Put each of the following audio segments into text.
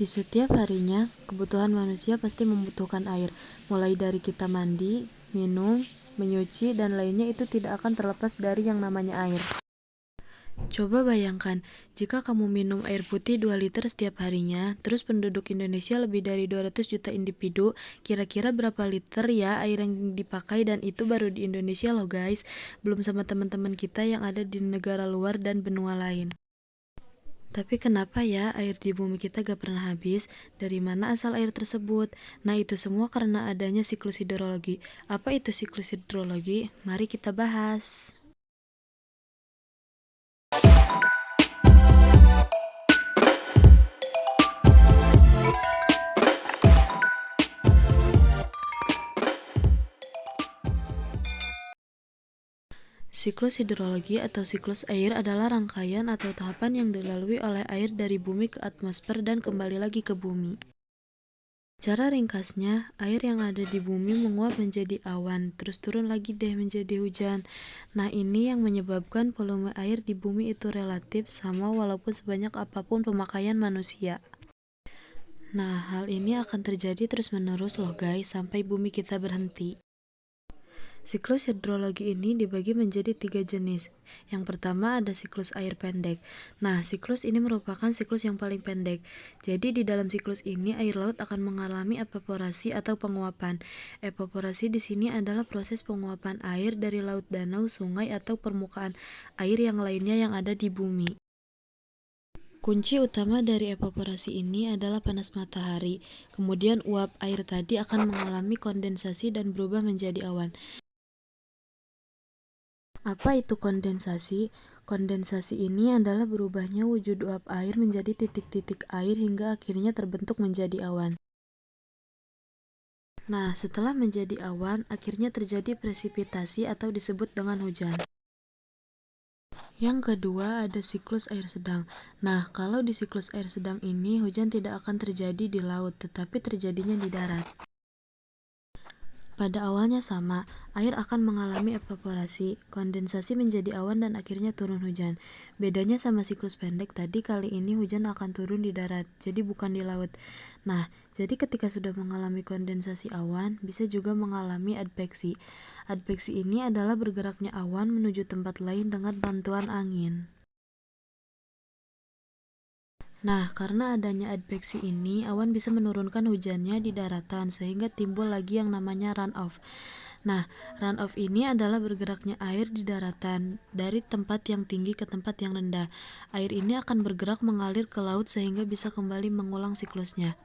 setiap harinya, kebutuhan manusia pasti membutuhkan air. Mulai dari kita mandi, minum, menyuci, dan lainnya itu tidak akan terlepas dari yang namanya air. Coba bayangkan, jika kamu minum air putih 2 liter setiap harinya, terus penduduk Indonesia lebih dari 200 juta individu, kira-kira berapa liter ya air yang dipakai, dan itu baru di Indonesia loh guys, belum sama teman-teman kita yang ada di negara luar dan benua lain. Tapi kenapa ya air di bumi kita gak pernah habis? Dari mana asal air tersebut? Nah, itu semua karena adanya siklus hidrologi. Apa itu siklus hidrologi? Mari kita bahas. Siklus hidrologi atau siklus air adalah rangkaian atau tahapan yang dilalui oleh air dari bumi ke atmosfer dan kembali lagi ke bumi. Cara ringkasnya, air yang ada di bumi menguap menjadi awan, terus turun lagi deh menjadi hujan. Nah, ini yang menyebabkan volume air di bumi itu relatif sama walaupun sebanyak apapun pemakaian manusia. Nah, hal ini akan terjadi terus-menerus loh guys, sampai bumi kita berhenti. Siklus hidrologi ini dibagi menjadi 3 jenis. Yang pertama ada siklus air pendek. Nah, siklus ini merupakan siklus yang paling pendek. Jadi di dalam siklus ini air laut akan mengalami evaporasi atau penguapan. Evaporasi di sini adalah proses penguapan air dari laut, danau, sungai, atau permukaan air yang lainnya yang ada di bumi. Kunci utama dari evaporasi ini adalah panas matahari. Kemudian uap air tadi akan mengalami kondensasi dan berubah menjadi awan. Apa itu kondensasi? Kondensasi ini adalah berubahnya wujud uap air menjadi titik-titik air hingga akhirnya terbentuk menjadi awan. Nah, setelah menjadi awan, akhirnya terjadi presipitasi atau disebut dengan hujan. Yang kedua ada siklus air sedang. Nah, kalau di siklus air sedang ini hujan tidak akan terjadi di laut, tetapi terjadinya di darat. Pada awalnya sama, air akan mengalami evaporasi, kondensasi menjadi awan dan akhirnya turun hujan. Bedanya sama siklus pendek tadi, kali ini hujan akan turun di darat, jadi bukan di laut. Nah, jadi ketika sudah mengalami kondensasi awan, bisa juga mengalami adveksi. Adveksi ini adalah bergeraknya awan menuju tempat lain dengan bantuan angin. Nah, karena adanya adveksi ini, awan bisa menurunkan hujannya di daratan sehingga timbul lagi yang namanya runoff. Nah, runoff ini adalah bergeraknya air di daratan dari tempat yang tinggi ke tempat yang rendah. Air ini akan bergerak mengalir ke laut sehingga bisa kembali mengulang siklusnya.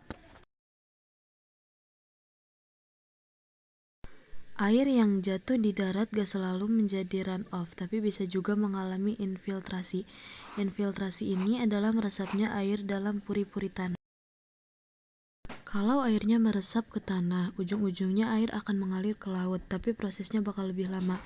Air yang jatuh di darat gak selalu menjadi runoff, tapi bisa juga mengalami infiltrasi. Infiltrasi ini adalah meresapnya air dalam puri-puri tanah. Kalau airnya meresap ke tanah, ujung-ujungnya air akan mengalir ke laut, tapi prosesnya bakal lebih lama.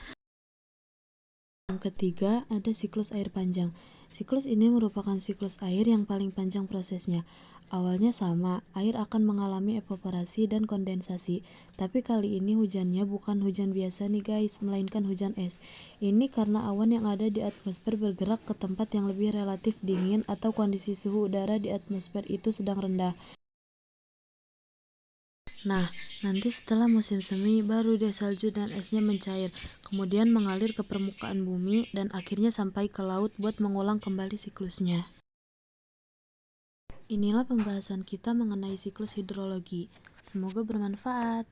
Yang ketiga, ada siklus air panjang. Siklus ini merupakan siklus air yang paling panjang prosesnya. Awalnya sama, air akan mengalami evaporasi dan kondensasi. Tapi kali ini hujannya bukan hujan biasa nih guys, melainkan hujan es. Ini karena awan yang ada di atmosfer bergerak ke tempat yang lebih relatif dingin atau kondisi suhu udara di atmosfer itu sedang rendah. Nah, nanti setelah musim semi, baru deh salju dan esnya mencair, kemudian mengalir ke permukaan bumi, dan akhirnya sampai ke laut buat mengulang kembali siklusnya. Inilah pembahasan kita mengenai siklus hidrologi. Semoga bermanfaat.